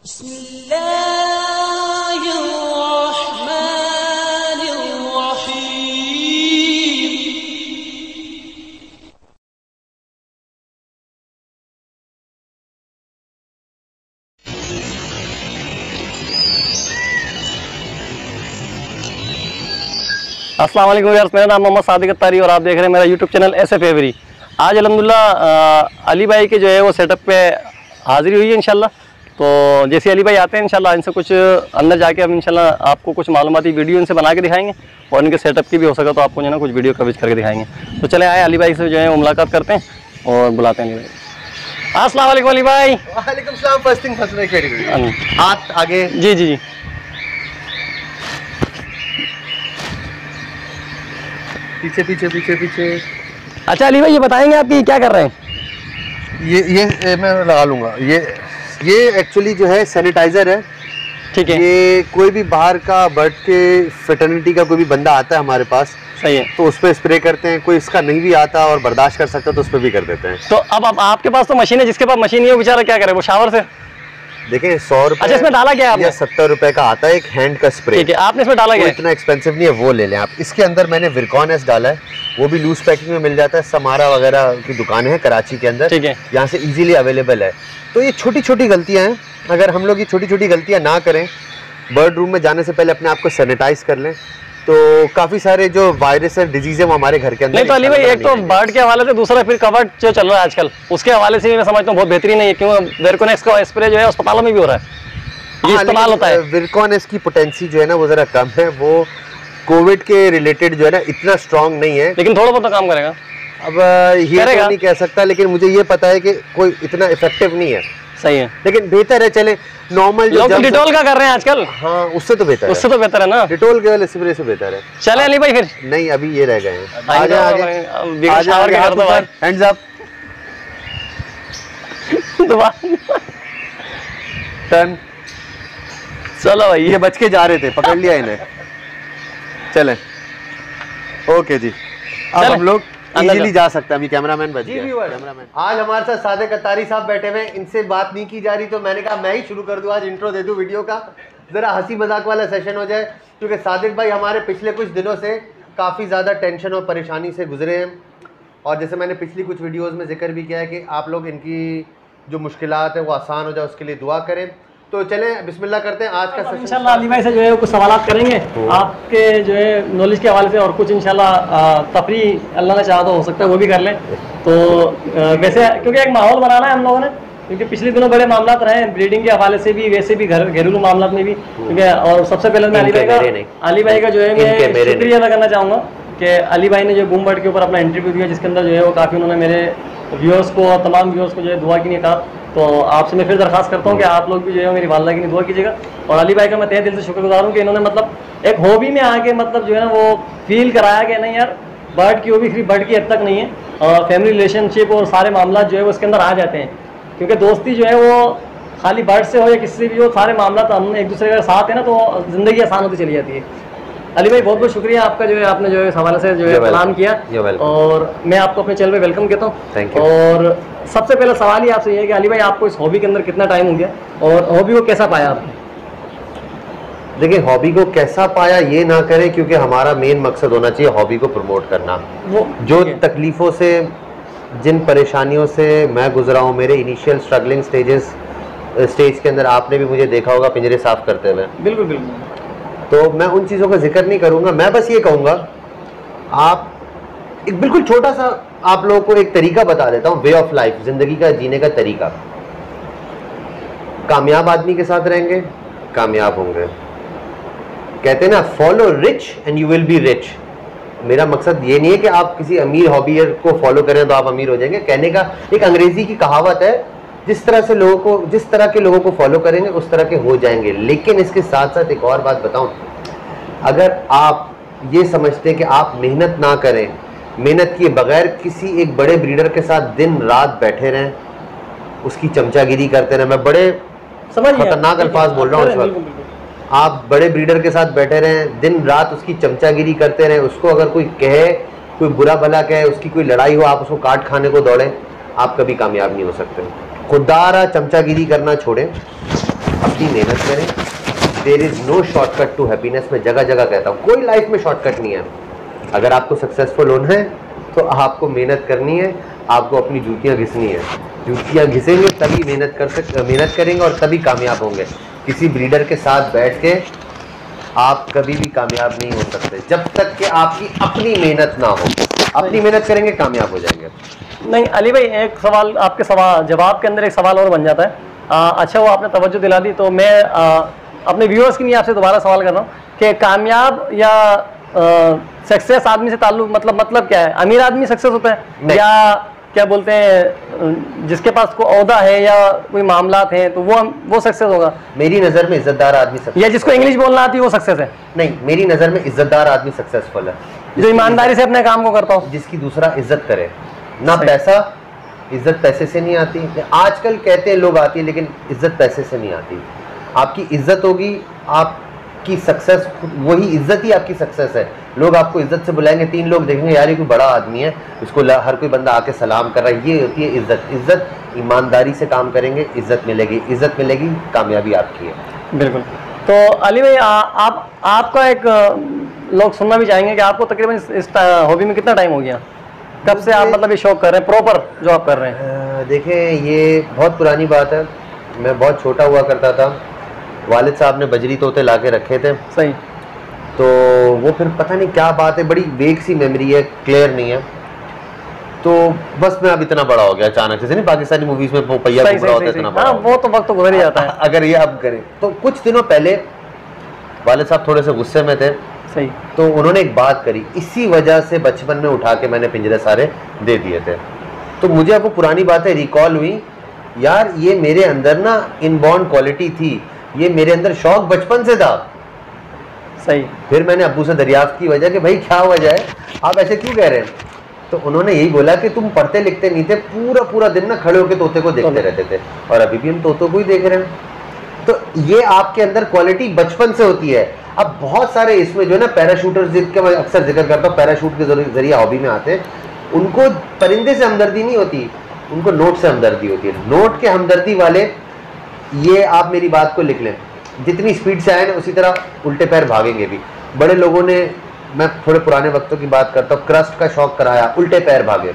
अस्सलाम वालेकुम यार, मेरा नाम मोहम्मद सादिक अत्तारी और आप देख रहे हैं मेरा यूट्यूब चैनल SF एवरी। आज अल्हम्दुलिल्लाह अली भाई के जो है वो सेटअप पे हाज़िरी हुई है इंशाल्लाह। तो जैसे अली भाई आते हैं इंशाल्लाह इनसे कुछ अंदर जाके हम इंशाल्लाह आपको कुछ मालूमाती वीडियो इनसे बना के दिखाएंगे और इनके सेटअप की भी हो सका तो आपको जो है ना कुछ वीडियो कवरेज करके दिखाएंगे। तो चले आए अली भाई से जो है वो मुलाकात करते हैं और बुलाते हैं अली भाई। अस्सलाम वालेकुम अली भाई। वालेकुम सलाम। फर्स्ट थिंग फर्स्ट हाथ आगे। जी जी जी। पीछे पीछे पीछे पीछे। अच्छा अली भाई ये बताएंगे आप कि क्या कर रहे हैं? ये मैं लगा लूँगा। ये एक्चुअली जो है सैनिटाइज़र है। ठीक है। ये कोई भी बाहर का बर्ड के फ्रेटर्निटी का कोई भी बंदा आता है हमारे पास, सही है, तो उस पर स्प्रे करते हैं। कोई इसका नहीं भी आता और बर्दाश्त कर सकता तो उस पर भी कर देते हैं। तो अब आपके पास तो मशीन है, जिसके पास मशीन है वो बेचारा क्या करे, वो शावर से? देखिए 100 रुपए। अच्छा इसमें डाला क्या है आपने? 70 रुपए का आता है एक हैंड का स्प्रे। ठीक है, आपने इसमें डाला क्या? इतना एक्सपेंसिव नहीं है, वो ले लें आप। इसके अंदर मैंने विरकॉन एस डाला है, वो भी लूज पैकिंग में मिल जाता है। समारा वगैरह की दुकान है कराची के अंदर, ठीक है, यहाँ से इजीली अवेलेबल है। तो ये छोटी छोटी गलतियाँ हैं, अगर हम लोग ये छोटी छोटी गलतियाँ ना करें, बर्ड रूम में जाने से पहले अपने आप को सैनिटाइज कर लें, तो काफी सारे जो वायरस है डिजीज है वो हमारे घर के अंदर नहीं। तो अली भाई एक तो बर्ड के हवाले से, दूसरा फिर कवर्ड जो चल रहा है आजकल उसके हवाले से भी मैं समझता हूँ बहुत बेहतरीन है, क्योंकि विरकोनेक्स का स्प्रे जो है अस्पतालों में भी हो रहा है, ये इस्तेमाल होता है। विरकोनेक्स की पोटेंसी जो है ना वो जरा कम है, वो कोविड के रिलेटेड जो है ना इतना स्ट्रांग नहीं है, लेकिन थोड़ा बहुत तो काम करेगा। अब ये तो नहीं कह सकता, लेकिन मुझे ये पता है कि कोई इतना इफेक्टिव नहीं है। सही है, लेकिन बेहतर है। चले नॉर्मल जो डिटोल का कर रहे हैं आजकल, हाँ उससे तो बेहतर है, उससे तो बेहतर है ना, डिटोल के वाले स्प्रे से बेहतर है। चले अली भाई फिर। नहीं अभी ये रह गए हैं, आगे हैंड्स अप टर्न। चलो भाई, ये बच के जा रहे थे, पकड़ लिया इन्हें। चलें ओके जी, अब हम लोग इजीली जा सकते हैं। अभी कैमरामैन बच गया। कैमरामैन आज हमारे साथ सादिक अत्तारी साहब बैठे हुए, इनसे बात नहीं की जा रही, तो मैंने कहा मैं ही शुरू कर दूं, आज इंट्रो दे दूं वीडियो का, जरा हंसी मजाक वाला सेशन हो जाए, क्योंकि सादिक भाई हमारे पिछले कुछ दिनों से काफ़ी ज़्यादा टेंशन और परेशानी से गुजरे हैं। और जैसे मैंने पिछली कुछ वीडियोज़ में जिक्र भी किया है कि आप लोग इनकी जो मुश्किलात है वो आसान हो जाए, उसके लिए दुआ करें। तो चलें बिस्मिल्लाह करते हैं आज का सेशन। इंशाल्लाह अली भाई से जो है कुछ सवालात करेंगे आपके जो है नॉलेज के हवाले से, और कुछ इंशाल्लाह तफरी अल्लाह ने चाहा तो हो सकता है वो भी कर लें। तो वैसे क्योंकि एक माहौल बनाना है हम लोगों ने, क्योंकि पिछले दिनों बड़े मामला रहे हैं ब्रीडिंग के हवाले से भी, वैसे भी घरेलू मामला में भी, क्योंकि और सबसे पहले मैं अली भाई का जो है मैं शुक्रिया अदा करना चाहूँगा कि अली भाई ने जो बूम बर्ड के ऊपर अपना इंटरव्यू दिया, जिसके अंदर जो है वो काफ़ी उन्होंने मेरे व्यूअर्स को और तमाम व्यूअर्स को जो है दुआ की नहीं कहा। तो आपसे मैं फिर दरख्वास्त करता हूँ कि आप लोग भी जो है मेरी वालदा की नहीं दुआ कीजिएगा। और अली भाई का मैं तहे दिल से शुक्रगुजार हूँ कि इन्होंने मतलब एक हॉबी में आके मतलब जो है ना वो फील कराया कि नहीं यार बर्ड की हॉबी सिर्फ बर्ड की हद तक नहीं है, और फैमिली रिलेशनशिप और सारे मामला जो है वो उसके अंदर आ जाते हैं, क्योंकि दोस्ती जो है वो खाली बर्ड से हो या किसी से भी हो, सारे मामला तो हम एक दूसरे के साथ है ना, तो ज़िंदगी आसान होती चली जाती है। अली भाई बहुत बहुत शुक्रिया आपका जो है, आपने जो है इस हवाले से जो है प्लान किया, और मैं आपको अपने चैनल पे वेलकम कहता हूँ। और सबसे पहला सवाल ही आपसे ये है कि अली भाई आपको इस हॉबी के अंदर कितना टाइम हो गया, और हॉबी को कैसा पाया आपने? देखिए हॉबी को कैसा पाया ये ना करें, क्योंकि हमारा मेन मकसद होना चाहिए हॉबी को प्रमोट करना। वो जो तकलीफ़ों से, जिन परेशानियों से मैं गुजरा हूँ, मेरे इनिशियल स्ट्रगलिंग स्टेज के अंदर आपने भी मुझे देखा होगा पिंजरे साफ करते हुए। बिल्कुल बिल्कुल। तो मैं उन चीज़ों का जिक्र नहीं करूँगा, मैं बस ये कहूँगा आप एक बिल्कुल छोटा सा आप लोगों को एक तरीका बता देता हूँ, वे ऑफ लाइफ, ज़िंदगी का जीने का तरीका। कामयाब आदमी के साथ रहेंगे कामयाब होंगे, कहते हैं ना follow rich and you will be rich. मेरा मकसद ये नहीं है कि आप किसी अमीर हॉबीयर को फॉलो करें तो आप अमीर हो जाएंगे। कहने का एक अंग्रेजी की कहावत है, जिस तरह के लोगों को फॉलो करेंगे उस तरह के हो जाएंगे। लेकिन इसके साथ साथ एक और बात बताऊं, अगर आप ये समझते हैं कि आप मेहनत ना करें, मेहनत किए बगैर किसी एक बड़े ब्रीडर के साथ दिन रात बैठे रहें, उसकी चमचागिरी करते रहें, मैं बड़े खतरनाक अल्फाज बोल रहा हूँ इस वक्त, आप बड़े ब्रीडर के साथ बैठे रहें, दिन रात उसकी चमचागिरी करते रहें, उसको अगर कोई कहे, कोई बुरा भला कहे, उसकी कोई लड़ाई हो, आप उसको काट खाने को दौड़ें, आप कभी कामयाब नहीं हो सकते। खुदारा चमचागिरी करना छोड़ें, अपनी मेहनत करें। There is no shortcut to happiness. मैं जगह जगह कहता हूँ कोई लाइफ में शॉर्टकट नहीं है। अगर आपको सक्सेसफुल होना है तो आपको मेहनत करनी है, आपको अपनी जूतियाँ घिसनी है। जूतियाँ घिसेंगे तभी मेहनत करेंगे और तभी कामयाब होंगे। किसी ब्रीडर के साथ बैठ के आप कभी भी कामयाब नहीं हो सकते जब तक कि आपकी अपनी मेहनत ना हो। अपनी मेहनत करेंगे कामयाब हो जाएंगे। नहीं अली भाई, एक सवाल आपके सवाल जवाब के अंदर एक सवाल और बन जाता है। अच्छा वो आपने तवज्जो दिला दी, तो मैं अपने व्यूअर्स के लिए आपसे दोबारा सवाल कर रहा हूँ कि कामयाब या सक्सेस आदमी से ताल्लुक मतलब क्या है? अमीर आदमी सक्सेस होता है या क्या बोलते हैं जिसके पास कोई ओहदा है या कोई मामलात हैं तो वो सक्सेस होगा? मेरी नज़र में इज्जतदार आदमी सक्सेस, या जिसको इंग्लिश बोलना आती है वो सक्सेस है? नहीं, मेरी नज़र में इज्जतदार आदमी सक्सेसफुल है जो ईमानदारी से अपने काम को करता हो, जिसकी दूसरा इज्जत करे ना। पैसा, इज्जत पैसे से नहीं आती। आजकल कहते हैं लोग आती है, लेकिन इज्जत पैसे से नहीं आती। आपकी इज्जत होगी, आपकी सक्सेस, वही इज्जत ही आपकी सक्सेस है। लोग आपको इज्जत से बुलाएंगे, 3 लोग देखेंगे यार ये कोई बड़ा आदमी है, इसको हर कोई बंदा आके सलाम कर रहा है। ये होती है इज्जत। इज्जत ईमानदारी से काम करेंगे, इज्जत मिलेगी। इज्जत मिलेगी, कामयाबी आपकी है। बिल्कुल। तो अली भाई आपका एक लोग सुनना भी चाहेंगे कि आपको तकरीबन इस हॉबी में कितना टाइम हो गया? कब से आप मतलब ये शौक कर रहे हैं, प्रॉपर जो आप कर रहे हैं? देखें, ये बहुत पुरानी बात है। मैं बहुत छोटा हुआ करता था, वालिद साहब ने बजरी तोते ला के रखे थे। सही। तो वो फिर पता नहीं क्या बात है, बड़ी वेग सी मेमोरी है, क्लियर नहीं है। तो बस मैं अब इतना बड़ा हो गया अचानक से, नहीं पाकिस्तानी मूवीज में वो पहिया घूम रहा होता है इतना बड़ा। हाँ, वो तो वक्त तो गुजर ही जाता है। अगर ये अब करें तो कुछ दिनों पहले वालिद साहब थोड़े से गुस्से में थे। सही। तो उन्होंने एक बात करी, इसी वजह से बचपन में उठा के मैंने पिंजरे सारे दे दिए थे। तो मुझे अब वो पुरानी बातें रिकॉल हुई, यार ये मेरे अंदर ना इनबॉर्न क्वालिटी थी, ये मेरे अंदर शौक बचपन से था। सही। फिर मैंने अब्बू से दरियाफ्त की वजह कि भाई क्या वजह है, आप ऐसे क्यों कह रहे हैं? तो उन्होंने यही बोला कि तुम पढ़ते लिखते नहीं थे, पूरा पूरा दिन ना खड़े होकर तोते को देखते रहते थे, और अभी भी हम तोतों को ही देख रहे हैं। तो ये आपके अंदर क्वालिटी बचपन से होती है। अब बहुत सारे इसमें जो है ना पैराशूटर्स, जिनके मैं अक्सर जिक्र करता हूँ, पैराशूट के जरिए हॉबी में आते हैं, उनको परिंदे से हमदर्दी नहीं होती, उनको नोट से हमदर्दी होती है। नोट के हमदर्दी वाले, ये आप मेरी बात को लिख लें, जितनी स्पीड से आए ना उसी तरह उल्टे पैर भागेंगे भी। बड़े लोगों ने, मैं थोड़े पुराने वक्तों की बात करता हूँ, क्रस्ट का शौक कराया, उल्टे पैर भागे।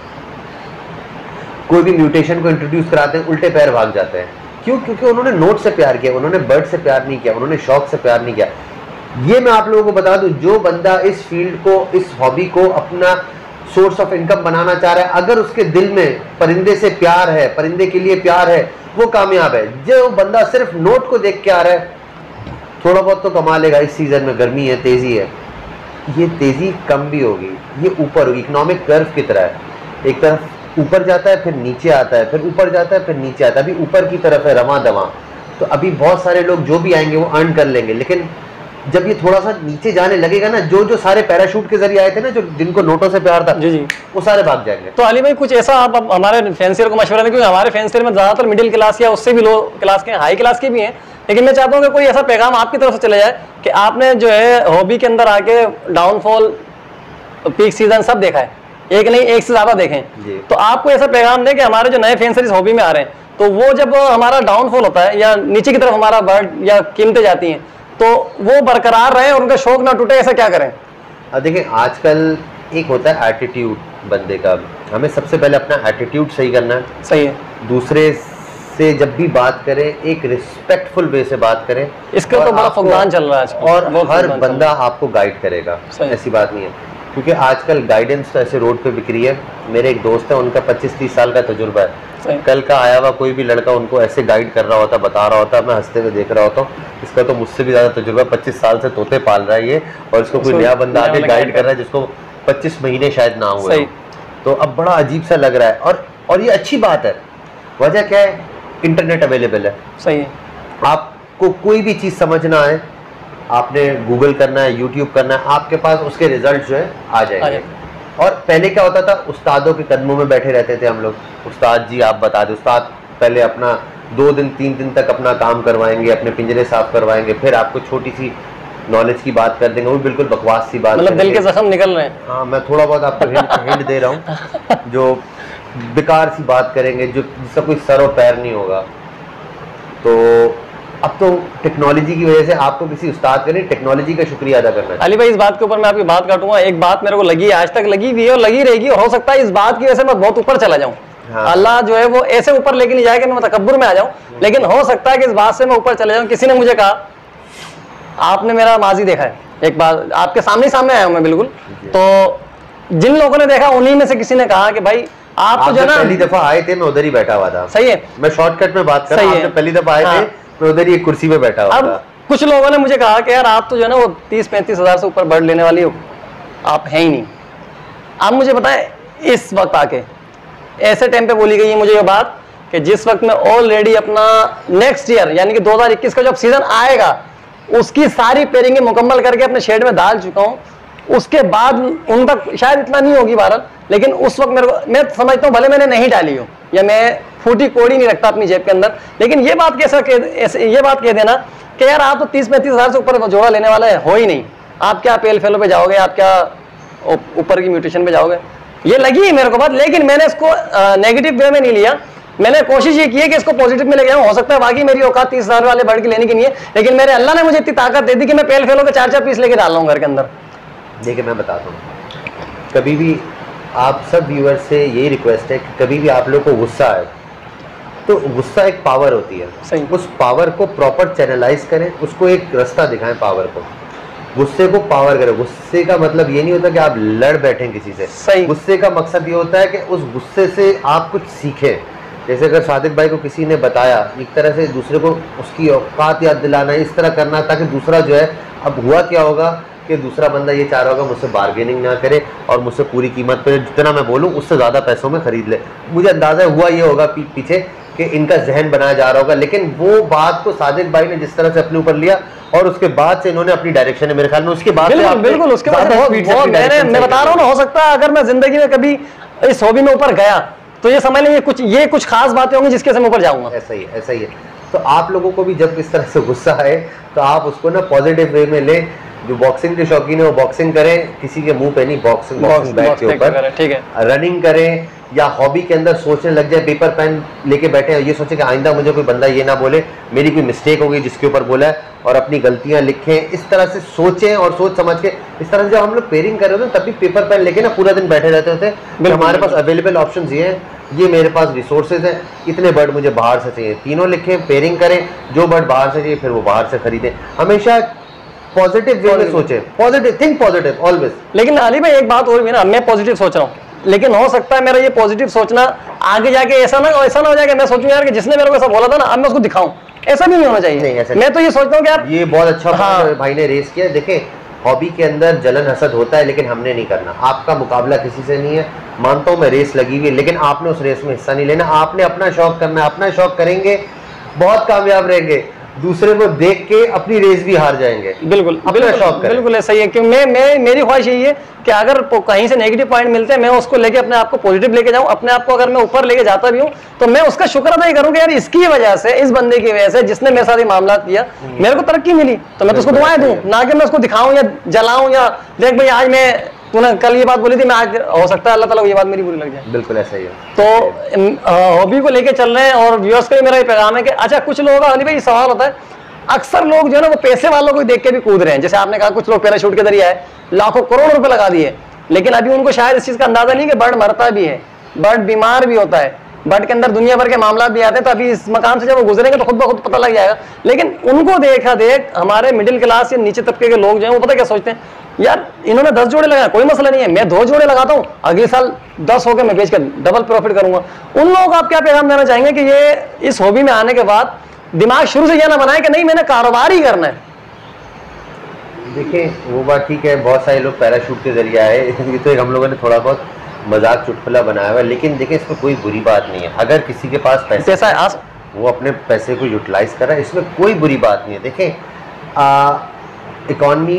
कोई भी म्यूटेशन को इंट्रोड्यूस कराते हैं, उल्टे पैर भाग जाते हैं। क्यों? क्योंकि उन्होंने नोट से प्यार किया, उन्होंने बर्ड से प्यार नहीं किया, उन्होंने शौक से प्यार नहीं किया। ये मैं आप लोगों को बता दूं, जो बंदा इस फील्ड को, इस हॉबी को अपना सोर्स ऑफ इनकम बनाना चाह रहा है, अगर उसके दिल में परिंदे से प्यार है, परिंदे के लिए प्यार है, वो कामयाब है। जो बंदा सिर्फ नोट को देख के आ रहा है, थोड़ा बहुत तो कमा लेगा। इस सीजन में गर्मी है, तेजी है, ये तेजी कम भी होगी, ये ऊपर होगी। इकोनॉमिक कर्व की तरह है, एक तरफ ऊपर जाता है, फिर नीचे आता है, फिर ऊपर जाता है, फिर नीचे आता है। अभी ऊपर की तरफ है रवां दवां, तो अभी बहुत सारे लोग जो भी आएंगे वो अर्न कर लेंगे। लेकिन जब ये थोड़ा सा नीचे जाने लगेगा ना, जो सारे पैराशूट के जरिए आए थे ना, जो जिनको नोटों से प्यार था, जी जी, वो सारे भाग जाएंगे। तो अली भाई कुछ ऐसा आप हमारे फैंसियर को मशवरा दें, क्योंकि हमारे फैंसियर में ज्यादातर मिडिल क्लास या उससे भी लो क्लास के, हाई क्लास के भी हैं, लेकिन मैं चाहता हूँ कि कोई ऐसा पैगाम आपकी तरफ से चले जाए कि आपने जो है हॉबी के अंदर आके डाउनफॉल, पीक सीजन सब देखा है, एक नहीं एक से ज्यादा देखें, तो आपको ऐसा पैगाम दें कि हमारे जो नए फैंसर इस हॉबी में आ रहे हैं, तो वो जब हमारा डाउनफॉल होता है या नीचे की तरफ हमारा बर्ड या कीमतें जाती हैं, तो वो बरकरार रहे और उनका शौक ना टूटे, ऐसा क्या करें? अब देखिए, आजकल एक होता है एटीट्यूड बंदे का। हमें सबसे पहले अपना एटीट्यूड सही करना है। सही है। दूसरे से जब भी बात करें, एक रिस्पेक्टफुल वे से बात करें। इसका तो बड़ा फुकदान चल रहा है और हर बंदा आपको गाइड करेगा, ऐसी बात नहीं है। क्योंकि आजकल गाइडेंस तो ऐसे रोड पे बिक रही है। मेरे एक दोस्त है, उनका 25-30 साल का तजुर्बा है। कल का आया हुआ कोई भी लड़का उनको ऐसे गाइड कर रहा होता, बता रहा होता, मैं हंसते हुए देख रहा होता हूँ, इसका तो मुझसे भी ज़्यादा तजुर्बा, 25 साल से तोते पाल रहा है ये, और इसको कोई नया बंदा आके गाइड कर रहा है जिसको 25 महीने शायद ना हुए। तो अब बड़ा अजीब सा लग रहा है, और ये अच्छी बात है। वजह क्या है? इंटरनेट अवेलेबल है। सही है। आपको कोई भी चीज़ समझना है, आपने गूगल करना है, यूट्यूब करना है, आपके पास उसके रिजल्ट जो है आ जाएंगे। और पहले क्या होता था, उस्तादों के कदमों में बैठे रहते थे हम लोग, उस्ताद जी आप बता दें। उस्ताद पहले अपना 2 दिन 3 दिन तक अपना काम करवाएंगे, अपने पिंजरे साफ करवाएंगे, फिर आपको छोटी सी नॉलेज की बात कर देंगे, वो बिल्कुल बकवास सी बात, मतलब दिल के जख्म निकल रहे हैं। हाँ, मैं थोड़ा बहुत आपको हिंट दे रहा हूँ, जो बेकार सी बात करेंगे, जो जिसका कोई सर और पैर नहीं होगा। तो अब तो टेक्नोलॉजी की वजह से आपको किसी उस्ताद का नहीं, टेक्नोलॉजी का शुक्रिया अदा करना चाहिए। अली भाई, इस बात के ऊपर मैं आपकी बात काटूंगा। एक बात मेरे को लगी, आज तक लगी हुई है और लगी रहेगी, और हो सकता है इस बात की वजह से मैं बहुत ऊपर चला जाऊं। हाँ। अल्लाह जो है वो ऐसे ऊपर लेके नहीं जाएगा कि मैं तकब्बुर में आ जाऊं, लेकिन हो सकता है कि इस बात से मैं ऊपर चले जाऊं। किसी ने मुझे कहा, आपने मेरा माजी देखा है, एक बात आपके सामने आया हूं मैं बिल्कुल, तो जिन लोगों ने देखा उन्हीं में से किसी ने कहा कि भाई आप तो जो ना पहली दफा आए थे, मैं उधर ही बैठा हुआ था। सही है, मैं शॉर्टकट में बात कर रहा हूं, पहली दफा आए थे, मैं उधर ही एक कुर्सी पे बैठा हुआ था। कुछ लोगों ने मुझे कहा कि यार आप तो जो है ना वो 30-35 हज़ार से ऊपर बर्ड लेने वाली हो, आप हैं ही नहीं। आप मुझे बताएं, इस वक्त आके ऐसे टाइम पे बोली गई है मुझे ये बात कि जिस वक्त मैं ऑलरेडी अपना नेक्स्ट ईयर यानी कि 2021 का जब सीजन आएगा उसकी सारी पेयरिंगें मुकम्मल करके अपने शेड में डाल चुका हूँ। उसके बाद उन तक शायद इतना नहीं होगी बहरहाल, लेकिन उस वक्त मेरे को, मैं समझता हूँ भले मैंने नहीं डाली हो या मैं फूटी कोड़ी नहीं रखता अपनी जेब के अंदर, लेकिन ये बात ये बात कह देना कि यार आप तो 30-35 हज़ार से ऊपर जोड़ा लेने वाला है, हो ही नहीं। आप क्या पेल फेलो पे जाओगे, आप क्या ऊपर की म्यूटेशन पे जाओगे, ये लगी है मेरे को बात। लेकिन मैंने इसको नेगेटिव वे में नहीं लिया, मैंने कोशिश ये की है कि इसको पॉजिटिव में ले गया। हो सकता है बाकी मेरी औकात 30 हज़ार वाले बर्ड की लेने की नहीं है, लेकिन मेरे अल्लाह ने मुझे इतनी ताकत दे दी कि मैं पेल फेलो के 4-4 पीस लेके डाल रहा हूँ घर के अंदर। देखिए मैं बताता हूँ, कभी भी आप सब व्यूअर्स से यही रिक्वेस्ट है कि कभी भी आप लोग को गुस्सा आए तो गुस्सा एक पावर होती है, सही। उस पावर को प्रॉपर चैनलाइज करें, उसको एक रास्ता दिखाएं पावर को, गुस्से को पावर करें। गुस्से का मतलब ये नहीं होता कि आप लड़ बैठें किसी से, सही। गुस्से का मकसद ये होता है कि उस गुस्से से आप कुछ सीखें। जैसे अगर सादिक भाई को किसी ने बताया, एक तरह से दूसरे को उसकी औकात याद दिलाना, इस तरह करना ताकि दूसरा जो है, अब हुआ क्या होगा कि दूसरा बंदा ये चाह रहा होगा मुझसे बार्गेनिंग ना करे और मुझसे पूरी कीमत पे जितना मैं बोलूँ उससे ज़्यादा पैसों में खरीद ले। मुझे अंदाज़ा हुआ ये होगा पीछे कि इनका जहन बनाया जा रहा होगा, लेकिन वो बात को सादिक भाई ने जिस तरह से अपने ऊपर लिया और उसके बाद से इन्होंने अपनी डायरेक्शन है, मेरे ख्याल में उसके बाद बिल्कुल उसके बाद मैं बता रहा हूँ ना, हो सकता है अगर मैं जिंदगी में कभी इस हॉबी में ऊपर गया तो ये समझ लें ये कुछ खास बातें होंगी जिसके से मैं ऊपर जाऊंगा। ऐसा ही है। तो आप लोगों को भी जब इस तरह से गुस्सा आए तो आप उसको ना पॉजिटिव वे में लें। जो बॉक्सिंग के शौकीन है वो बॉक्सिंग करें, किसी के मुंह पे नहीं, बॉक्सिंग बैट के ऊपर, ठीक है, रनिंग करें या हॉबी के अंदर सोचने लग जाए, पेपर पेन लेके बैठे और ये सोचे कि आइंदा मुझे कोई बंदा ये ना बोले मेरी कोई मिस्टेक हो गई जिसके ऊपर बोला है, और अपनी गलतियां लिखें। इस तरह से सोचें और सोच समझ के इस तरह से जब हम लोग पेयरिंग कर रहे होते हैं तब भी पेपर पेन लेके ना पूरा दिन बैठे रहते होते हैं। हमारे पास अवेलेबल ऑप्शन ये हैं, ये मेरे पास रिसोर्सेज हैं, इतने बर्ड मुझे बाहर से चाहिए, तीनों लिखें, पेयरिंग करें, जो बर्ड बाहर से चाहिए फिर वो बाहर से खरीदें। हमेशा पॉजिटिव वे में सोचें, पॉजिटिव थिंक पॉजिटिव ऑलवेज। लेकिन अली भाई एक बात और भी ना, मैं पॉजिटिव सोच रहा हूँ, लेकिन हो सकता है मेरा ये पॉजिटिव सोचना आगे जाके ऐसा ना हो जाए कि मैं सोचूं यार कि जिसने मेरे को ऐसा बोला था ना अब मैं उसको दिखाऊं, ऐसा भी नहीं होना चाहिए। नहीं, मैं तो ये सोचता हूँ कि यार ये बहुत अच्छा भाई ने रेस किया। देखें हॉबी के अंदर जलन हसद होता है लेकिन हमने नहीं करना, आपका मुकाबला किसी से नहीं है। मानता हूँ मैं रेस लगी हुई है लेकिन आपने उस रेस में हिस्सा नहीं लेना, आपने अपना शौक करना है। अपना शौक करेंगे बहुत कामयाब रहेंगे, दूसरे को देख के अपनी रेस भी हार जाएंगे। बिल्कुल बिल्कुल ऐसा ही है कि मेरी ख्वाहिश यही है कि अगर कहीं से नेगेटिव पॉइंट मिलते हैं मैं उसको लेके अपने आप को पॉजिटिव लेके जाऊं। अपने आप को अगर मैं ऊपर लेके जाता भी हूं तो मैं उसका शुक्र अदा करूं कि यार इसकी वजह से, इस बंदे की वजह से जिसने मेरे साथ ये मामला किया मेरे को तरक्की मिली, तो मैं तो उसको दुआएं दूं, ना कि मैं उसको दिखाऊं या जलाऊं या देख भाई आज मैं, तूने कल ये बात बोली थी, मैं आज, हो सकता है अल्लाह ताला को ये बात मेरी बुरी लग जाए। बिल्कुल ऐसा ही है। तो हॉबी को लेके चल रहे हैं और व्यूअर्स का भी मेरा ये पैगाम है कि अच्छा कुछ लोगों का अली भाई सवाल होता है, अक्सर लोग जो है ना वो पैसे वालों को देख के भी कूद रहे हैं। जैसे आपने कहा कुछ लोग पैराशूट के जरिए आए, लाखों करोड़ रुपए लगा दिए, लेकिन अभी उनको शायद इस चीज का अंदाजा नहीं कि बर्ड मरता भी है, बर्ड बीमार भी होता है, बर्ड के अंदर दुनिया भर के मामला भी आते हैं। तो अभी इस मकाम से जब वो गुजरेंगे तो खुद ब खुद पता लग जाएगा। लेकिन उनको देखा देख हमारे मिडिल क्लास या नीचे तबके के लोग जो है वो पता क्या सोचते हैं, यार इन्होंने 10 जोड़े लगाए, कोई मसला नहीं है, मैं 2 जोड़े लगाता हूँ, अगले साल 10 हो गए, मैं बेच कर डबल प्रॉफिट करूंगा। उन लोगों को आप क्या पैगाम देना चाहेंगे कि ये इस हॉबी में आने के बाद दिमाग शुरू से यह ना बनाए कि नहीं मैंने कारोबार ही करना है। देखिए वो बात ठीक है, बहुत सारे लोग पैराशूट के जरिए आए, ये तो हम लोगों ने थोड़ा बहुत मजाक चुटकुला बनाया हुआ है, लेकिन देखिए इसमें कोई बुरी बात नहीं है। अगर किसी के पास पैसा है वो अपने पैसे को यूटिलाइज कर रहा है, इसमें कोई बुरी बात नहीं है। देखें इकॉनमी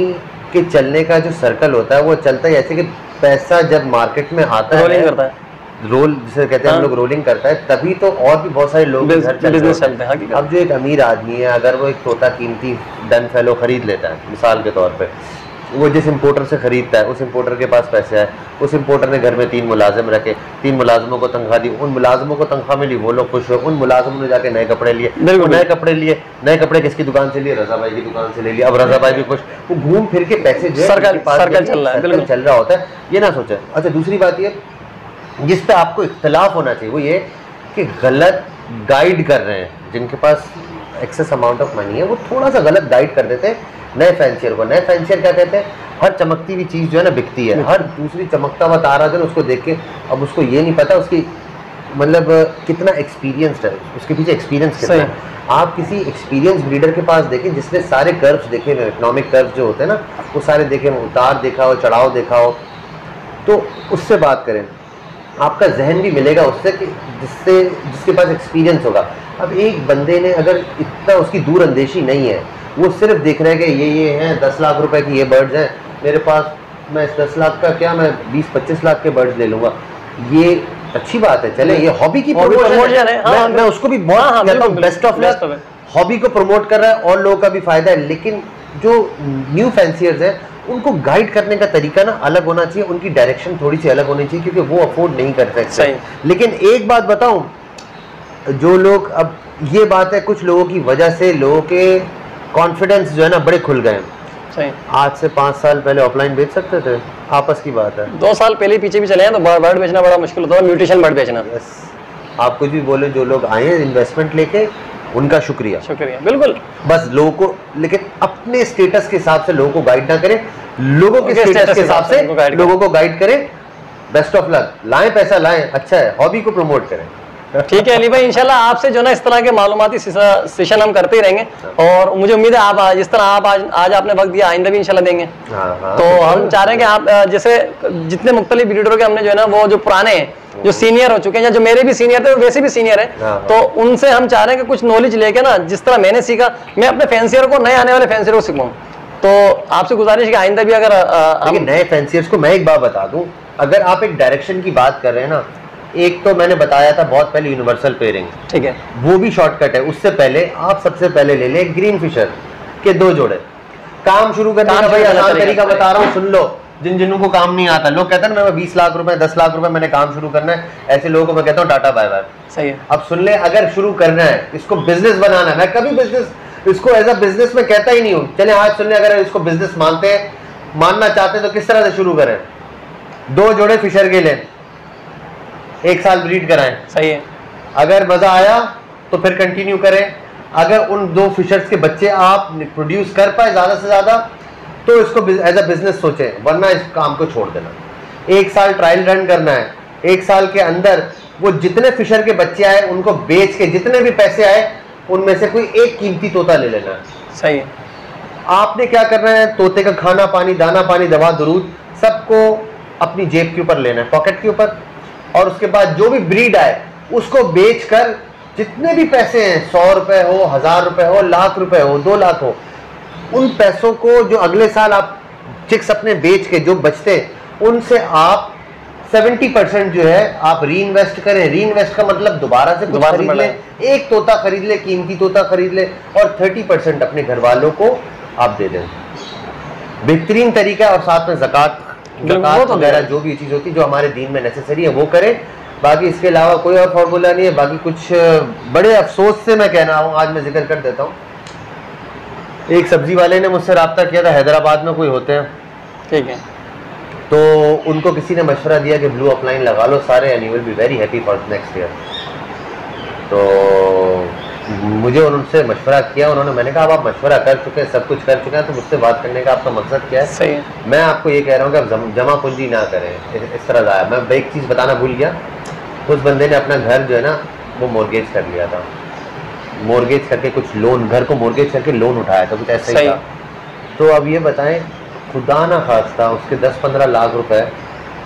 के चलने का जो सर्कल होता है वो चलता है ऐसे कि पैसा जब मार्केट में आता है, रोल जिसे कहते हैं हम लोग रोलिंग करता है, तभी तो और भी बहुत सारे लोग घर चलते हैं। अब जो एक अमीर आदमी है अगर वो एक तोता कीमती डन फेलो खरीद लेता है मिसाल के तौर पे, वो जिस इंपोर्टर से खरीदता है उस इंपोर्टर के पास पैसे आए, उस इंपोर्टर ने घर में 3 मुलाजिम रखे, 3 मुलाजिमों को तनख्वाह दी, उन मुलाजिमों को तनख्वाह मिली, वो लोग खुश हुए, उन मुलाजिमों ने जाके नए कपड़े लिए, नए कपड़े लिए, नए कपड़े किसकी दुकान से लिए? रजा भाई की दुकान से ले लिए। अब रजा भाई भी खुश, वो घूम फिर के पैसे जो है सर्कल चल रहा होता है। ये ना सोचे। अच्छा, दूसरी बात ये जिस पे आपको इख्तलाफ होना चाहिए वो ये कि गलत गाइड कर रहे हैं, जिनके पास एक्सेस अमाउंट ऑफ मनी है वो थोड़ा सा गलत गाइड कर देते हैं नए फैंसियर को। नए फैंसियर क्या कहते हैं? हर चमकती हुई चीज़ जो है ना बिकती है, हर दूसरी चमकता हुआ तारा जो है उसको देख के, अब उसको ये नहीं पता उसकी मतलब कितना एक्सपीरियंस्ड है, उसके पीछे एक्सपीरियंस कितना है। आप किसी एक्सपीरियंस ब्रीडर के पास देखें जिसने सारे कर्व्स देखे हुए, इकोनॉमिक कर्व्स जो होते हैं ना वो सारे देखे हुए, उतार देखा हो, चढ़ाव देखा हो, तो उससे बात करें। आपका जहन भी मिलेगा उससे कि जिसके पास एक्सपीरियंस होगा। अब एक बंदे ने अगर इतना उसकी दूर अंदेशी नहीं है, वो सिर्फ देख रहे हैं कि ये हैं 10 लाख रुपए की ये बर्ड्स हैं मेरे पास, मैं इस 10 लाख का क्या मैं 20-25 लाख के बर्ड्स ले लूँगा, ये अच्छी बात है, चले ये हॉबी की प्रमोशन है। मैं उसको भी बहुत कहता हूँ बेस्ट ऑफ लक, हॉबी को प्रमोट कर रहा है और लोगों का भी फायदा है। लेकिन जो न्यू फैंसियर्स हैं उनको गाइड करने का तरीका ना अलग होना चाहिए, उनकी डायरेक्शन थोड़ी सी अलग होनी चाहिए, क्योंकि वो अफोर्ड नहीं कर सकते। लेकिन एक बात बताऊं, जो लोग, अब ये बात है कुछ लोगों की वजह से लोगों के कॉन्फिडेंस जो है ना बड़े खुल गए। आज से 5 साल पहले ऑफलाइन बेच सकते थे, आपस की बात है। 2 साल पहले पीछे भी चले हैं तो बर्ड बेचना बड़ा मुश्किल होता है, म्यूटेशन बर्ड बेचना। आप कुछ भी बोले, जो लोग आए हैं इन्वेस्टमेंट लेके उनका शुक्रिया बिल्कुल। बस लोगों को, लेकिन अपने स्टेटस के हिसाब से लोगों को गाइड ना करें, लोगों के स्टेटस के हिसाब से लोगों को गाइड करें। बेस्ट ऑफ लक, लाएं पैसा लाएं, अच्छा है, हॉबी को प्रमोट करें। ठीक है अली भाई, इंशाल्लाह आपसे जो ना इस तरह के मालूमाती सेशन हम करते ही रहेंगे, और मुझे उम्मीद है आप जिस तरह आप आज आपने वक्त दिया आइंदा भी इंशाल्लाह देंगे। तो हम चाह रहे हैं कि आप जैसे जितने मुख्तलिफ ब्रीडरों के हमने जो है ना वो जो पुराने हैं, जो सीनियर हो चुके हैं, या जो मेरे भी सीनियर थे वैसे भी सीनियर है, तो उनसे हम चाह रहे हैं कि कुछ नॉलेज लेके ना, जिस तरह मैंने सीखा, मैं अपने फैंसियर को, नए आने वाले फैंसियर को सिखाऊं। तो आपसे गुजारिश है कि आइंदा भी अगर नए फैंसियर्स को मैं एक बात बता दूं, अगर आप एक डायरेक्शन की बात कर रहे हैं ना, एक तो मैंने बताया था बहुत पहले यूनिवर्सल पेयरिंग, ठीक है, वो भी शॉर्टकट है। उससे पहले आप सबसे पहले ले लें ग्रीन फिशर के 2 जोड़े। काम शुरू करने का भाई आसान तरीका बता रहा हूँ, सुन लो। जिन को काम नहीं आता, लोग कहते हैं ना मैं 20 लाख रुपए 10 लाख रुपए मैंने काम शुरू करना है, ऐसे लोगों को मैं कहता हूँ टाटा बाय बाय। सही है। अब सुन ले, अगर शुरू करना है, इसको बिजनेस बनाना है, मैं कभी बिजनेस इसको एज अ बिजनेस में कहता ही नहीं हूँ। चले आज सुन ले, अगर इसको बिजनेस मानना चाहते हैं तो किस तरह से शुरू करें? 2 जोड़े फिशर के लें, 1 साल ब्रीड कराएं। सही है। अगर मजा आया तो फिर कंटिन्यू करें। अगर उन 2 फिशर्स के बच्चे आप प्रोड्यूस कर पाए ज्यादा से ज्यादा, तो इसको एज अ बिजनेस सोचें, वरना इस काम को छोड़ देना। 1 साल ट्रायल रन करना है, 1 साल के अंदर वो जितने फिशर के बच्चे आए उनको बेच के जितने भी पैसे आए उनमें से कोई एक कीमती तोता ले लेना है। सही है। आपने क्या करना है, तोते का खाना पानी, दाना पानी, दवा दुरूद सबको अपनी जेब के ऊपर लेना है, पॉकेट के ऊपर, और उसके बाद जो भी ब्रीड आए उसको बेचकर जितने भी पैसे हैं, 100 रुपए हो, 1000 रुपए हो, लाख रुपए हो, 2 लाख हो, उन पैसों को जो अगले साल आप चिक्स अपने बेच के जो बचते हैं उनसे आप 70% जो है आप री इन्वेस्ट करें। री इन्वेस्ट का मतलब दोबारा से कुछ खरीद ले, एक तोता खरीद ले, कीमती तोता खरीद ले, और 30% अपने घर वालों को आप दे दें। बेहतरीन तरीका है। और साथ में ज़कात वगैरह जो भी चीज़ होती है जो हमारे दीन में नेसेसरी है वो करें। बाकी इसके अलावा कोई और फॉर्मूला नहीं है। बाकी कुछ बड़े अफसोस से मैं कह रहा हूँ, आज मैं जिक्र कर देता हूँ। एक सब्जी वाले ने मुझसे रब्ता किया था, हैदराबाद में कोई होते हैं, ठीक है, तो उनको किसी ने मशवरा दिया कि ब्लू अपलाइन लगा लो सारे and you will be very happy for next year. तो मुझे उनसे मशवरा किया उन्होंने, मैंने कहा अब आप मशवरा कर चुके हैं, सब कुछ कर चुके हैं, तो मुझसे बात करने का आपका मकसद क्या है? सही है। मैं आपको ये कह रहा हूँ कि आप जमा पूंजी ना करें इस तरह ज़ाया। मैं एक चीज़ बताना भूल गया, उस बंदे ने अपना घर जो है ना वो मोर्गेज कर लिया था, मोर्गेज करके कुछ लोन, घर को मोर्गेज करके लोन उठाया था, कुछ ऐसा ही था। तो अब ये बताएं, खुदा ना खास्ता उसके 10-15 लाख रुपए,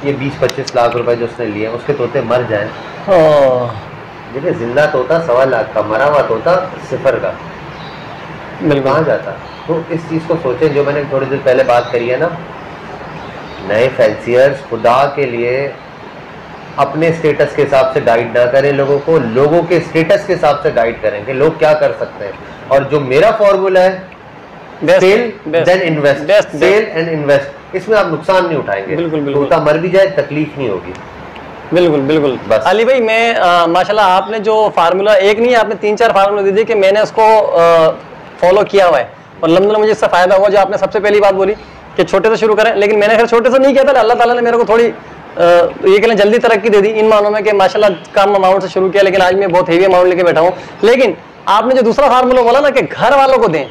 ये 20-25 लाख रुपए जो उसने लिए, उसके तोते मर जाएं। देखिए, जिंदा तोता 1.25 लाख का, मरा हुआ तोता 0 का, कहाँ जाता? तो इस चीज़ को सोचें, जो मैंने थोड़ी देर पहले बात करी है ना, नए फैंसियर्स खुदा के लिए अपने स्टेटस के हिसाब से गाइड ना करें लोगों को, लोगों के स्टेटस के हिसाब से गाइड करें कि लोग क्या कर सकते हैं। और जो मेरा फॉर्मूला है sell then invest, sell and invest, इसमें आप नुकसान नहीं उठाएंगे। बिल्कुल तोता मर भी जाए तकलीफ नहीं होगी। बिल्कुल बस। अली भाई मैं माशाल्लाह आपने जो फार्मूला, एक नहीं आपने 3-4 फार्मूला दे दिए कि मैंने उसको फॉलो किया हुआ है और अल्हम्दुलिल्लाह मुझे इससे फायदा हुआ। जो आपने सबसे पहली बात बोली कि छोटे से शुरू करें, लेकिन मैंने खैर छोटे से नहीं किया था, अल्लाह ताला ने मेरे को थोड़ी ये कहें जल्दी तरक्की दे दी इन मानों में कि माशाल्लाह कम अमाउंट से शुरू किया, लेकिन आज मैं बहुत हेवी अमाउंट लेके बैठा हूँ। लेकिन आपने जो दूसरा फार्मूला बोला ना कि घर वालों को दें,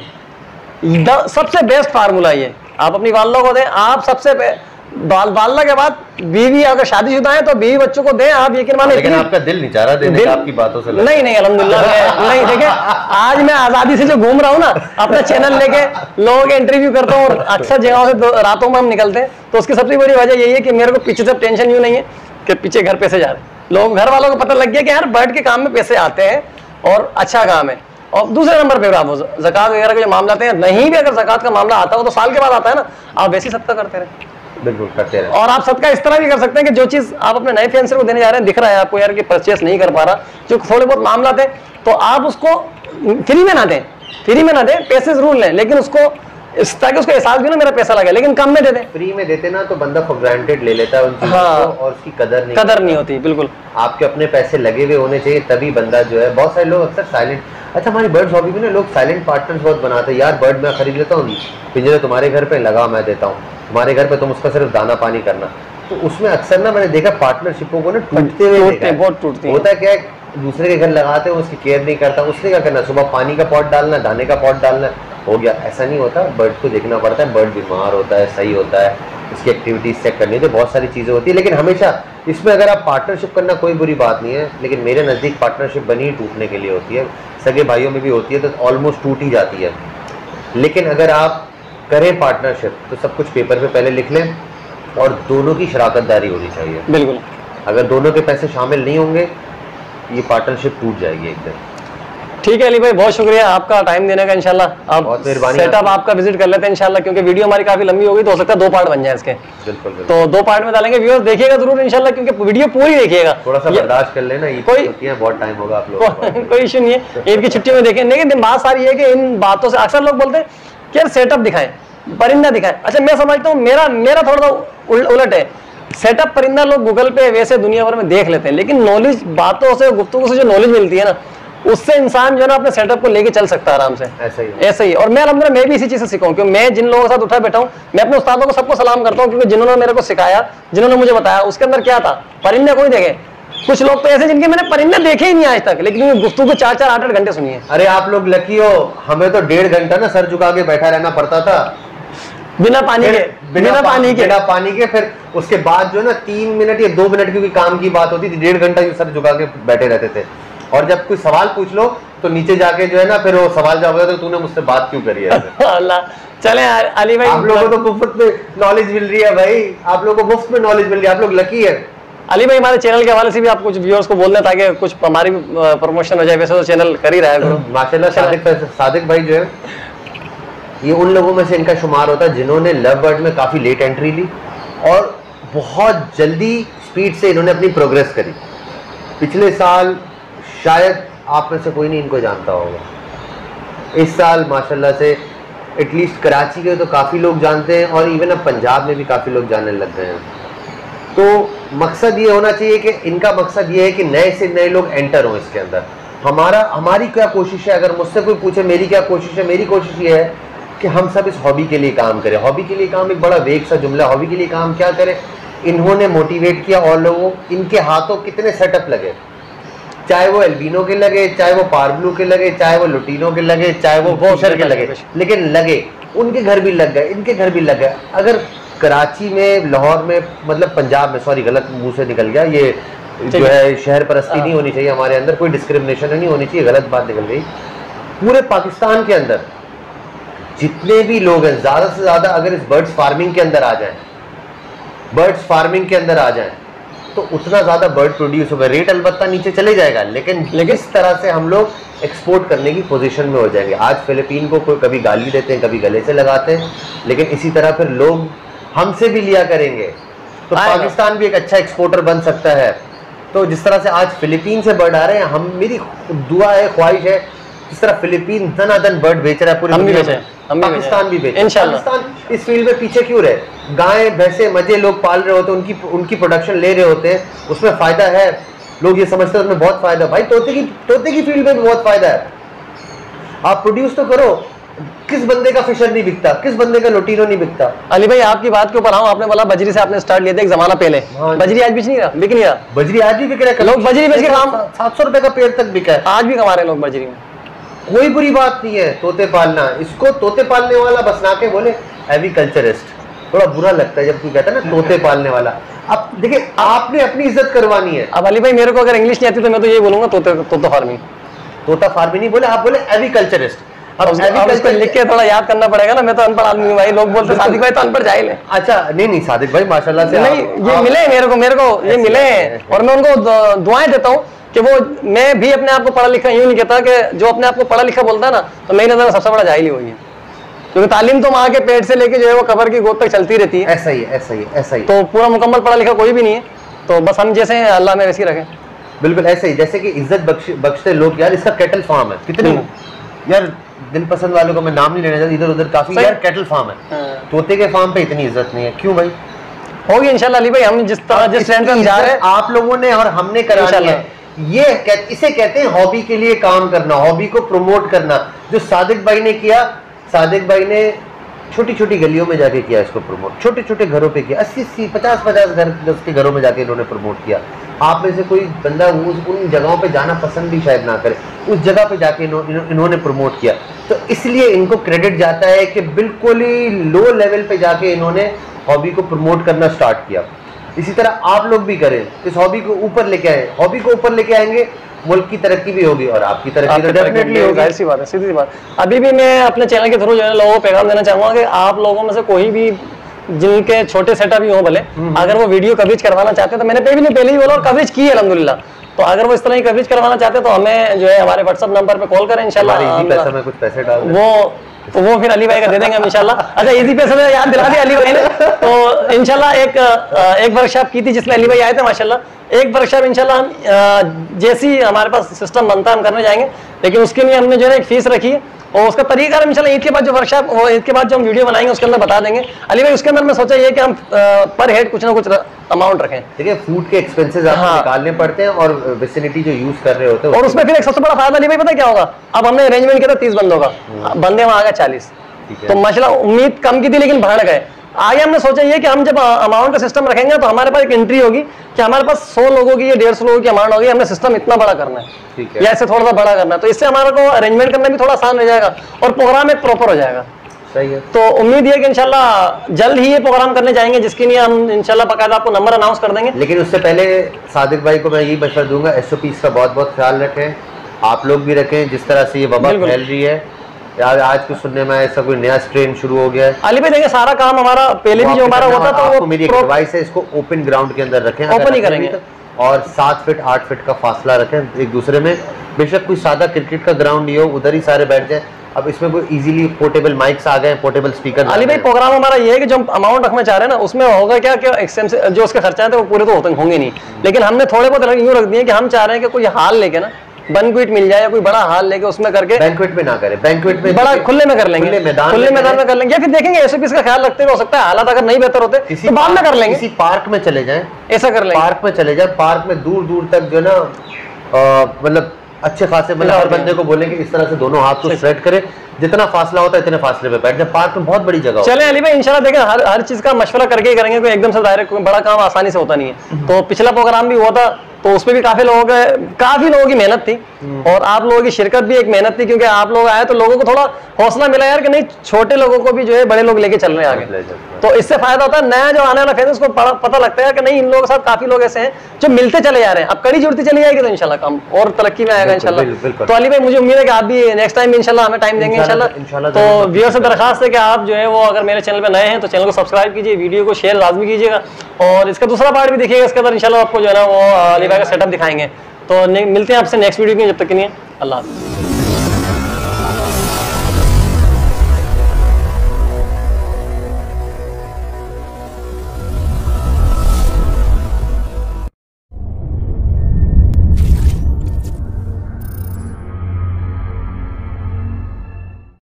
सबसे बेस्ट फार्मूला ये, आप अपनी वालदा को दें। आप सबसे वालदा के बाद बीवी, अगर शादीशुदा है तो बीवी बच्चों को दें। आप यकीन माने, लेकिन आपका दिल नहीं चाह रहा देने का आपकी बातों से। नहीं अल्हम्दुलिल्लाह नहीं। देखे आज मैं आजादी से जो घूम रहा हूँ ना, अपना चैनल लेके लोगों के इंटरव्यू करता हूँ और अक्सर जगहों से रातों में हम निकलते हैं, तो उसकी सबसे बड़ी वजह यही है कि मेरे को पीछे से टेंशन यूँ नहीं है कि पीछे घर पैसे जा रहे हैं। लोग घर वालों को पता लग गया कि यार बैठ के काम में पैसे आते हैं और अच्छा काम है। और दूसरे नंबर पे आप ज़कात वगैरह के जो मामला आते हैं, नहीं भी अगर ज़कात का मामला आता हो तो साल के बाद आता है ना, आप वैसे ही सदका करते रहे। बिल्कुल करते रहे। और आप सदका इस तरह भी कर सकते हैं कि जो चीज़ आप अपने नए फियांसे को देने जा रहे हैं, दिख रहा है आपको यार कि परचेस नहीं कर पा रहा, जो थोड़े बहुत मामला थे, तो आप उसको फ्री में ना दें, पैसे जरूर लें, लेकिन उसको ताकि उसको एहसास भी ना मेरा पैसा लगे, लेकिन कम में दे दें। फ्री में देते ना तो बंदा फॉर ग्रांटेड ले लेता है उन चीज़ों को, और उसकी कदर नहीं होती। बिल्कुल आपके अपने पैसे लगे हुए होने चाहिए, तभी बंदा जो है। बहुत सारे लोग अक्सर साइलेंट, अच्छा हमारी बर्ड्स हॉबी में ना लोग साइलेंट पार्टनर्स बहुत बनाते हैं। यार बर्ड मैं खरीद लेता हूँ, पिंजरे तुम्हारे घर पे लगा मैं देता हूँ, तुम्हारे घर पे तुम उसका सिर्फ दाना पानी करना। तो उसमें अक्सर ना मैंने देखा पार्टनरशिपों को ना टूटते हुए बहुत टूटते हैं। होता है क्या है, दूसरे के घर लगाते हैं, उसकी केयर नहीं करता, उसने क्या करना, सुबह पानी का पॉट डालना, दाने का पॉट डालना, हो गया। ऐसा नहीं होता, बर्ड को देखना पड़ता है, बर्ड बीमार होता है, सही होता है, इसकी एक्टिविटीज चेक करनी, तो बहुत सारी चीज़ें होती है। लेकिन हमेशा इसमें अगर आप पार्टनरशिप करना कोई बुरी बात नहीं है, लेकिन मेरे नज़दीक पार्टनरशिप बनी ही टूटने के लिए होती है। सगे भाइयों में भी होती है तो ऑलमोस्ट टूट ही जाती है। लेकिन अगर आप करें पार्टनरशिप तो सब कुछ पेपर पे पहले लिख लें, और दोनों की शराकतदारी होनी चाहिए। बिल्कुल, अगर दोनों के पैसे शामिल नहीं होंगे, ये पार्टनरशिप टूट जाएगी एकदम। ठीक है अली भाई, बहुत शुक्रिया आपका टाइम देने का। इंशाल्लाह आप सेटअप आपका विजिट कर लेते हैं इंशाल्लाह, क्योंकि वीडियो हमारी काफी लंबी हो गई, तो हो सकता है 2 पार्ट बन जाए इसके। बिल्कुल। तो 2 पार्ट में डालेंगे, व्यूअर्स देखिएगा जरूर इंशाल्लाह, क्योंकि वीडियो पूरी देखिएगा। थोड़ा सा बर्दाश्त कर लेना, कोई बहुत टाइम होगा आप लोग कोई इशू नहीं है, ईद की छुट्टी में देखें। लेकिन बात सारी है कि इन बातों से अक्सर लोग बोलते हैं कि यार सेटअप दिखाएं, परिंदा दिखाएं। अच्छा मैं समझता हूँ मेरा थोड़ा सा उलट है। सेटअप परिंदा लोग गूगल पे वैसे दुनिया भर में देख लेते हैं, लेकिन नॉलेज, बातों से, गुफ्तगू से जो नॉलेज मिलती है ना, उससे इंसान जो है ना अपने सेटअप को लेके चल सकता है आराम से। ऐसे ही। और मैं अल्हम्दुलिल्लाह मैं भी इसी चीज से सीखा हूं, क्योंकि मैं जिन लोगों के साथ उठा बैठा हूं, मैं अपने उस्तादों को सबको सलाम करता हूं, क्योंकि जिन्होंने मेरे को सिखाया, जिन्होंने मुझे बताया, उसके अंदर क्या था, परिंदे कोई देखे। कुछ लोग तो ऐसे जिनके मैंने परिंदे देखे ही नहीं आज तक, लेकिन गुफ्तगू 4-4, 8-8 घंटे सुनिए। अरे आप लोग लकी हो, हमें तो 1.5 घंटा ना सर झुका के बैठा रहना पड़ता था, बिना पानी के। फिर उसके बाद जो है ना 3 मिनट या 2 मिनट की काम की बात होती थी, 1.5 घंटा सर झुका के बैठे रहते थे। और जब कोई सवाल पूछ लो तो नीचे जाके जो है ना फिर वो सवाल जवाब होता है, तो तूने मुझसे बात क्यों करी है। अल्लाह चले अली भाई, आप लोगों को तो मुफ्त में नॉलेज मिल रही है भाई, आप लोगों को मुफ्त में नॉलेज मिल रही है, आप लोग लकी है। अली भाई हमारे चैनल के हवाले से भी आप कुछ व्यूअर्स को बोल दें ताकि कुछ हमारी प्रमोशन हो जाए। वैसे तो चैनल कर ही रहा है माशाल्लाह। सादिक भाई जो है ये उन लोगों में से इनका शुमार होता है जिन्होंने लव बर्ड में काफ़ी लेट एंट्री ली और बहुत जल्दी स्पीड से इन्होंने अपनी प्रोग्रेस करी। पिछले साल शायद आप में से कोई नहीं इनको जानता होगा, इस साल माशाल्लाह से एटलीस्ट कराची के तो काफ़ी लोग जानते हैं, और इवन अब पंजाब में भी काफ़ी लोग जानने लग गए हैं। तो मकसद ये होना चाहिए कि इनका मकसद ये है कि नए से नए लोग एंटर हों इसके अंदर। हमारी क्या कोशिश है, अगर मुझसे कोई पूछे मेरी क्या कोशिश है, मेरी कोशिश ये है कि हम सब इस हॉबी के लिए काम करें। हॉबी के लिए काम एक बड़ा वेग सा जुमला, हॉबी के लिए काम क्या करें। इन्होंने मोटिवेट किया और लोगों, इनके हाथों कितने सेटअप लगे, चाहे वो एल्बिनो के लगे, चाहे वो पारब्लू के लगे, चाहे वो लुटीनो के लगे, चाहे वो फिशर के लगे, लेकिन लगे। उनके घर भी लग गए, इनके घर भी लग गए। अगर कराची में, लाहौर में, मतलब पंजाब में, सॉरी गलत मुंह से निकल गया, ये जो है शहर परस्ती नहीं होनी चाहिए हमारे अंदर, कोई डिस्क्रिमिनेशन नहीं होनी चाहिए, गलत बात निकल गई। पूरे पाकिस्तान के अंदर जितने भी लोग हैं, ज़्यादा से ज़्यादा अगर इस बर्ड्स फार्मिंग के अंदर आ जाएं, बर्ड्स फार्मिंग के अंदर आ जाएं, तो उतना ज़्यादा बर्ड प्रोड्यूस होगा। रेट अलबत्ता नीचे चले जाएगा, लेकिन इस तरह से हम लोग एक्सपोर्ट करने की पोजीशन में हो जाएंगे। आज फिलीपीन को कोई कभी गाली देते हैं, कभी गले से लगाते हैं, लेकिन इसी तरह फिर लोग हमसे भी लिया करेंगे, तो पाकिस्तान भी एक अच्छा एक्सपोर्टर बन सकता है। तो जिस तरह से आज फिलीपीन से बर्ड आ रहे हैं, हम, मेरी दुआ है, ख्वाहिश है, जिस तरह फिलीपीन धनाधन बर्ड बेच रहा है पूरे दुनिया में, पाकिस्तान भी बेच, पाकिस्तान इस फील्ड में पीछे क्यों रहे? गाय भैंसे मजे लोग पाल रहे होते हैं, उनकी प्रोडक्शन ले रहे होते हैं, उसमें फायदा है, लोग ये समझते हैं उसमें बहुत फायदा है। भाई तोते की फील्ड में भी बहुत फायदा है, आप प्रोड्यूस तो करो। किस बंदे का फिशर नहीं बिकता, किस बंदे का लोटीनो नहीं बिकता? अली भाई आपकी बात के ऊपर आऊं, आपने बोला बजरी से आपने स्टार्ट लिया था एक जमाना पहले, बजरी आज बिक नहीं रहा, बजरी आज भी बिक रहा है, लोग बजरी बेच के काम 700 रुपए का पेड़ तक बिका है, आज भी कमा रहे हैं लोग बजरी में। कोई बुरी बात नहीं है तोते पालना, इसको तोते पालने वाला बस ना के बोले एग्रीकल्चरिस्ट, थोड़ा बुरा लगता है जब कोई कहता है ना तोते पालने वाला। अब देखिए आपने अपनी इज्जत करवानी है। अब अली भाई मेरे को अगर इंग्लिश नहीं आती तो मैं तो ये बोलूंगा तोता फार्मिंग, तोता फार्मिंग नहीं बोले, आप बोले एग्रीकल्चरिस्ट। अब इसको लिख के थोड़ा याद करना पड़ेगा ना, मैं तो अनपढ़ आदमी हूं भाई, लोग बोलते सादिक भाई तो अनपढ़ जाहिल है। अच्छा नहीं सादिक भाई माशाल्लाह से नहीं ये मिले मेरे को ये मिले और मैं उनको दुआएं देता हूँ कि वो, मैं भी अपने आप को पढ़ा लिखा यूं नहीं कहता कि जो अपने आप को पढ़ा लिखा बोलता है ना, तो मेरी नजर में सबसे बड़ा जाहिल ही वही है, क्योंकि तालीम तो माँ के पेट से लेके जो है वो कब्र की गोद तक चलती रहती है। ऐसा ही तो पूरा मुकम्मल पढ़ा लिखा कोई भी नहीं है, तो बस हम जैसे हैं अल्लाह में वैसे ही रखें। बिल्कुल ऐसे ही, जैसे कि इज्जत बख्शते लोग, यार इसका कैटल फार्म है, कितनी यार दिल पसंद वालों को मैं नाम नहीं लेना चाहता, इधर उधर काफी यार कैटल फार्म है, तोते के फार्म पे इतनी इज्जत नहीं है, क्यों भाई? होगी इंशाल्लाह अली भाई, हम जिस ट्रेंड पे हम जा रहे हैं आप लोगों ने और हमने करानी है। इसे कहते हैं हॉबी के लिए काम करना, हॉबी को प्रमोट करना। जो सादिक भाई ने किया, सादिक भाई ने छोटी छोटी गलियों में जाके किया इसको प्रमोट, छोटे छोटे घरों पे किया, 80 50 घर उसके घरों में जाके इन्होंने प्रमोट किया। आप में से कोई बंदा उन जगहों पे जाना पसंद भी शायद ना करे, उस जगह पे जाके इन्होंने प्रमोट किया, तो इसलिए इनको क्रेडिट जाता है कि बिल्कुल ही लो लेवल पे जाके इन्होंने हॉबी को प्रमोट करना स्टार्ट किया। इसी तरह आप लोग भी करें, इस हॉबी को ऊपर लेके आए, हॉबी को ऊपर लेके आएंगे, मुल्क की तरक्की भी होगी और आपकी तरक्की तो डेफिनेटली होगी। ऐसी बात है, सीधी सी बात। अभी भी मैं अपने चैनल के थ्रू जो है लोगों को पैगाम देना चाहूंगा कि आप लोगों में से कोई भी जिनके छोटे सेटअप ही हो भले, अगर वो वीडियो कवरेज करवाना चाहते हैं, तो मैंने पहले ही बोला और कवरेज की है अल्हम्दुलिल्लाह, तो अगर वो इस तरह की कवरेज करवाना चाहते हैं तो हमें जो है हमारे व्हाट्सएप नंबर पे कॉल करें, इंशाल्लाह कुछ पैसे डाल वो फिर अली भाई का दे देंगे हम इंशाल्लाह। अच्छा इजी पैसे में याद दिला दिया अली भाई ने, तो इंशाल्लाह एक वर्कशॉप की थी जिसमें अली भाई आए थे माशाल्लाह, एक वर्कशॉप इंशाल्लाह हम जैसी हमारे पास सिस्टम बनता है हम करने जाएंगे, लेकिन उसके लिए हमने जो है एक फीस रखी है और उसका तरीका हम इंशाल्लाह ईद के बाद जो वर्कशॉप, वो ईद के बाद जो हम वीडियो बनाएंगे उसके अंदर बता देंगे। अली भाई उसके अंदर मैं सोचा ये कि हम पर हेड कुछ ना कुछ अमाउंट रखें। देखिए फूड के एक्सपेंसेस आपको निकालने पड़ते हैं और विसिनिटी जो यूज कर रहे होते हैं, और उसमें फिर एक सबसे बड़ा फायदा अली भाई पता क्या होगा, अब हमने अरेंजमेंट किया था 30 बंदों का, बंदे वहां आ गए 40, तो माशाल्लाह उम्मीद कम की थी लेकिन बढ़ गए। आगे हमने सोचा ये कि हम जब अमाउंट का सिस्टम रखेंगे तो हमारे पास एक एंट्री होगी कि हमारे पास 100 लोगों की या 150 लोगों की अमाउंट होगी, हमने सिस्टम इतना बड़ा करना है या इससे थोड़ा सा बड़ा करना है, तो इससे हमारे को अरेंजमेंट करना भी थोड़ा आसान हो जाएगा और प्रोग्राम एक प्रॉपर हो जाएगा। सही है। तो उम्मीद है कि इंशाल्लाह जल्द ही ये प्रोग्राम करने जाएंगे, जिसके लिए हम इंशाल्लाह बाकायदा आपको नंबर अनाउंस कर देंगे। लेकिन उससे पहले सादिक भाई को मैं यही मशवरा दूंगा, SOPs का बहुत बहुत ख्याल रखें, आप लोग भी रखें। जिस तरह से ये वबा फैल रही है यार, आज कुछ सुनने में ऐसा कोई नया स्ट्रेन शुरू हो गया है। अली भाई देखिए सारा काम हमारा पहले भी जो हमारा होता था, वो मेरी एडवाइस है इसको ओपन ग्राउंड के अंदर रखें, ओपन ही करेंगे और 7 फीट 8 फीट का फासला रखें एक दूसरे में। बेशक कोई सादा क्रिकेट का ग्राउंड ही हो, उधर ही सारे बैठ जाए। अब इसमें कोई इजीली पोर्टेबल माइक्स आ गए, पोर्टेबल स्पीकर। अली भाई प्रोग्राम हमारा ये है कि जो अमाउंट रखना चाह रहे हैं ना, उसमें होगा क्या कि जो उसके खर्चा है वो पूरे तो होंगे नहीं, लेकिन हमने थोड़े बहुत यूँ रख दिए कि हम चाह रहे हैं कि कोई हाल लेके ना बैंक्वेट मिल जाए या कोई बड़ा हाल लेके उसमें करके, बैंक्वेट में ना करें, बैंक्वेट में बड़ा खुले में कर लेंगे, खुले मैदान में कर लेंगे, या फिर देखेंगे SOPs का ख्याल रखते हुए हो सकता है हालात अगर नहीं बेहतर होते तो बाद में कर लेंगे, किसी पार्क में चले जाएं, ऐसा कर लेंगे, पार्क में चले जाएं, पार्क में दूर दूर तक जो ना मतलब अच्छे खासे, मतलब हर बंदे को बोलेंगे इस तरह से दोनों हाथ को स्ट्रेट करे, जितना फासला होता है इतने फासले पे बैठ जाए। पार्क में बहुत बड़ी जगह। चले अली भाई इंशाल्लाह देखें हर चीज का मशवरा करके ही करेंगे, कोई एकदम से डायरेक्ट कोई बड़ा काम आसानी से होता नहीं है। तो पिछला प्रोग्राम भी हुआ था तो उसमें भी काफी लोगों की मेहनत थी और आप लोगों की शिरकत भी एक मेहनत थी, क्योंकि आप लोग आए तो लोगों को थोड़ा हौसला मिला यार कि नहीं छोटे लोगों को भी जो है बड़े लोग लेके चल रहे हैं आगे, तो इससे फायदा होता है। नया जो आने वाला फेज उसको पता लगता है कि नहीं इन लोगों के साथ काफी लोग ऐसे हैं जो मिलते चले जा रहे हैं। अब कड़ी जुड़ती चली जाएगी तो इंशाल्लाह काम और तरक्की में आएगा इंशाल्लाह। तो अली भाई मुझे उम्मीद है कि आप भी नेक्स्ट टाइम इंशाल्लाह हमें टाइम देंगे इंशाल्लाह। तो व्यूअर से दरखास्त है कि आप जो है वो अगर मेरे चैनल पे नए हैं तो चैनल को सब्सक्राइब कीजिए, वीडियो को शेयर लाजमी कीजिएगा और इसका दूसरा पार्ट भी देखिएगा, इसके अंदर इंशाल्लाह आपको जो है ना वो अली भाई का सेटअप दिखाएंगे। तो मिलते हैं आपसे नेक्स्ट वीडियो में, जब तक के लिए अल्लाह हाफ़िज़।